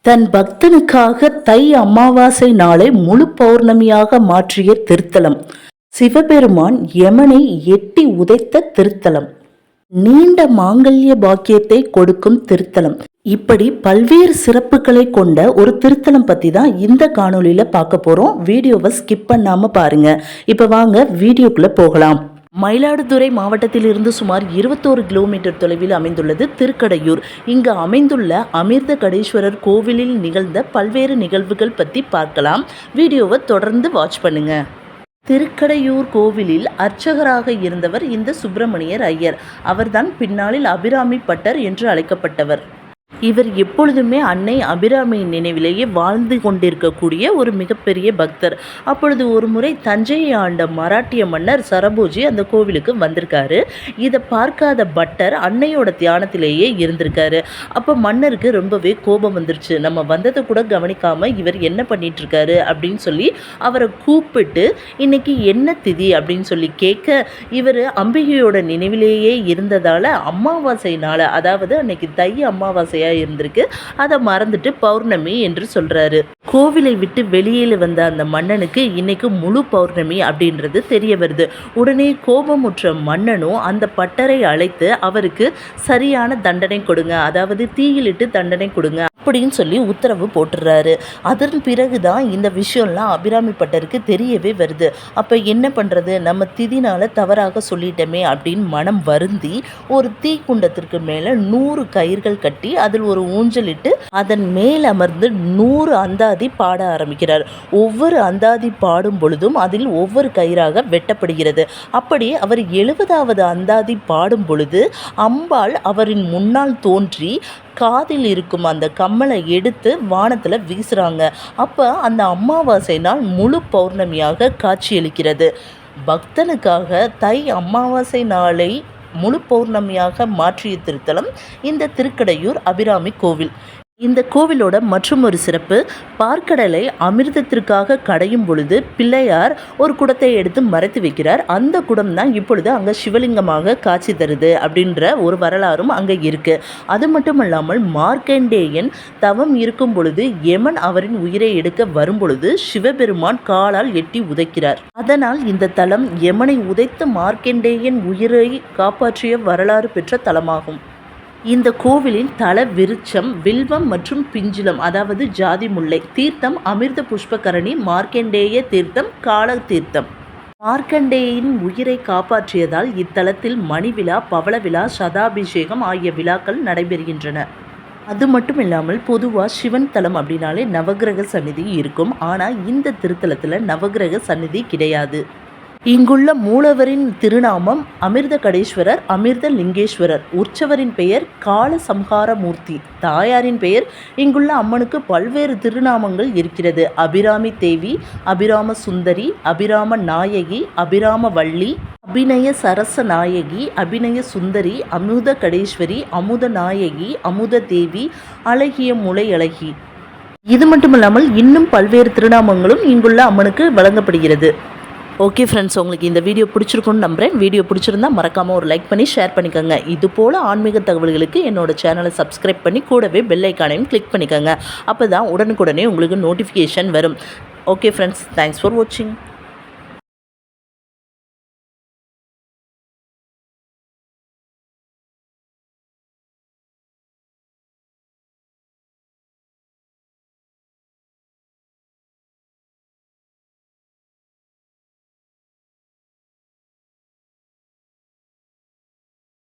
தன் பக்தனுக்காக தை அமாவாசை நாளை முழு பௌர்ணமியாக மாற்றிய திருத்தலம். சிவபெருமான் யமனை எட்டி உதைத்த திருத்தலம். நீண்ட மாங்கல்ய பாக்கியத்தை கொடுக்கும் திருத்தலம். இப்படி பல்வேறு சிறப்புகளை கொண்ட ஒரு திருத்தலம் பத்தி தான் இந்த காணொலியில பார்க்க போறோம். வீடியோவை ஸ்கிப் பண்ணாம பாருங்க. இப்ப வாங்க வீடியோக்குள்ள போகலாம். மயிலாடுதுறை மாவட்டத்திலிருந்து சுமார் 21 கிலோமீட்டர் தொலைவில் அமைந்துள்ளது திருக்கடையூர். இங்கு அமைந்துள்ள அமிர்தகடேஸ்வரர் கோவிலில் நிகழ்ந்த பல்வேறு நிகழ்வுகள் பற்றி பார்க்கலாம். வீடியோவை தொடர்ந்து வாட்ச் பண்ணுங்க. திருக்கடையூர் கோவிலில் அர்ச்சகராக இருந்தவர் இந்த சுப்பிரமணியர் ஐயர். அவர்தான் பின்னாளில் அபிராமி பட்டர் என்று அழைக்கப்பட்டவர். இவர் எப்பொழுதுமே அன்னை அபிராமியின் நினைவிலேயே வாழ்ந்து கொண்டிருக்கக்கூடிய ஒரு மிகப்பெரிய பக்தர். அப்பொழுது ஒரு முறை தஞ்சையை ஆண்ட மராட்டிய மன்னர் சரபோஜி அந்த கோவிலுக்கு வந்திருக்காரு. இதை பார்க்காத பட்டர் அன்னையோட தியானத்திலேயே இருந்திருக்காரு. அப்போ மன்னருக்கு ரொம்பவே கோபம் வந்துருச்சு. நம்ம வந்ததை கூட கவனிக்காம இவர் என்ன பண்ணிட்டு இருக்காரு அப்படின்னு சொல்லி அவரை கூப்பிட்டு இன்னைக்கு என்ன திதி அப்படின்னு சொல்லி கேட்க, இவர் அம்பிகையோட நினைவிலேயே இருந்ததால அமாவாசை நாள, அதாவது அன்னைக்கு தை அமாவாசை இருந்திருக்கு, அதை மறந்துட்டு பௌர்ணமி என்று சொல்றாரு. கோவிலை விட்டு வெளியில் வந்த அந்த மன்னனுக்கு இன்னைக்கு முழு பௌர்ணமி அப்படின்றது தெரிய வருது. உடனே கோபமுற்ற மன்னனும் அந்த பட்டரை அழைத்து அவருக்கு சரியான தண்டனை கொடுங்க, அதாவது தீயிலிட்டு தண்டனை கொடுங்க அப்படின்னு சொல்லி உத்தரவு போட்டுறாரு. அதன் பிறகுதான் இந்த விஷயம்லாம் அபிராமி பட்டருக்கு தெரியவே வருது. அப்போ என்ன பண்ணுறது, நம்ம திதினால தவறாக சொல்லிட்டோமே அப்படின்னு மனம் வருந்தி ஒரு தீக்குண்டத்திற்கு மேலே 100 கயிர்கள் கட்டி அதில் ஒரு ஊஞ்சலிட்டு அதன் மேல் அமர்ந்து 100 அந்தாதி பாட ஆரம்பிக்கிறார். ஒவ்வொரு அந்தாதி பாடும் பொழுதும் அதில் ஒவ்வொரு கயிறாக வெட்டப்படுகிறது. அப்படி அவர் 70வது அந்தாதி பாடும் பொழுது அம்பாள் அவரின் முன்னால் தோன்றி காதில் இருக்கும் அந்த கம்மலை எடுத்து வானத்தில் வீசுகிறாங்க. அப்போ அந்த அமாவாசை நாள் முழு பௌர்ணமியாக காட்சியளிக்கிறது. பக்தனுக்காக தை அமாவாசை நாளை முழு பௌர்ணமியாக மாற்றிய திருத்தலம் இந்த திருக்கடையூர் அபிராமி கோவில். இந்த கோவிலோட மற்றும் ஒரு சிறப்பு, பார்க்கடலை அமிர்தத்திற்காக கடையும் பொழுது பிள்ளையார் ஒரு குடத்தை எடுத்து மறைத்து வைக்கிறார். அந்த குடம் தான் இப்பொழுது அங்கே சிவலிங்கமாக காட்சி தருது அப்படின்ற ஒரு வரலாறும் அங்கே இருக்கு. அது மட்டும் இல்லாமல் மார்க்கண்டேயன் தவம் இருக்கும் பொழுது யமன் அவரின் உயிரை எடுக்க வரும் பொழுது சிவபெருமான் காலால் எட்டி உதைக்கிறார். அதனால் இந்த தலம் யமனை உதைத்து மார்க்கண்டேயன் உயிரை காப்பாற்றிய வரலாறு பெற்ற தலமாகும். இந்த கோவிலின் தல விருட்சம் வில்வம் மற்றும் பிஞ்சிலம், அதாவது ஜாதி முல்லை. தீர்த்தம் அமிர்த புஷ்பகரணி, மார்க்கண்டேய தீர்த்தம், கால தீர்த்தம். மார்க்கண்டேயின் உயிரை காப்பாற்றியதால் இத்தலத்தில் மணி விழா, பவள விழா, சதாபிஷேகம் ஆகிய விழாக்கள் நடைபெறுகின்றன. அது மட்டும் இல்லாமல் பொதுவாக சிவன் தலம் அப்படின்னாலே நவகிரக சந்நிதி இருக்கும். ஆனால் இந்த திருத்தலத்தில் நவகிரக சந்நிதி கிடையாது. இங்குள்ள மூலவரின் திருநாமம் அமிர்தகடேஸ்வரர், அமிர்த லிங்கேஸ்வரர். உற்சவரின் பெயர் கால சம்ஹாரமூர்த்தி. தாயாரின் பெயர், இங்குள்ள அம்மனுக்கு பல்வேறு திருநாமங்கள் இருக்கிறது. அபிராமி தேவி, அபிராம சுந்தரி, அபிராம நாயகி, அபிராம வள்ளி, அபிநய சரச நாயகி, அபிநய சுந்தரி, அமுத கடேஸ்வரி, அமுத நாயகி, அமுத தேவி, அழகிய முளை அழகி. இது மட்டுமில்லாமல் இன்னும் பல்வேறு திருநாமங்களும் இங்குள்ள அம்மனுக்கு வழங்கப்படுகிறது. ஓகே ஃப்ரெண்ட்ஸ், உங்களுக்கு இந்த வீடியோ பிடிச்சிருக்குன்னு நம்புகிறேன். வீடியோ பிடிச்சிருந்தா மறக்காமல் ஒரு லைக் பண்ணி ஷேர் பண்ணிக்கோங்க. இது போல் ஆன்மீக தகவல்களுக்கு என்னோட சேனலை சப்ஸ்கிரைப் பண்ணி கூடவே பெல் ஐக்கானையும் கிளிக் பண்ணிக்கோங்க. அப்போ தான் உடனுக்குடனே உங்களுக்கு நோட்டிஃபிகேஷன் வரும். ஓகே ஃப்ரெண்ட்ஸ், தேங்க்ஸ் ஃபார் வாட்சிங்.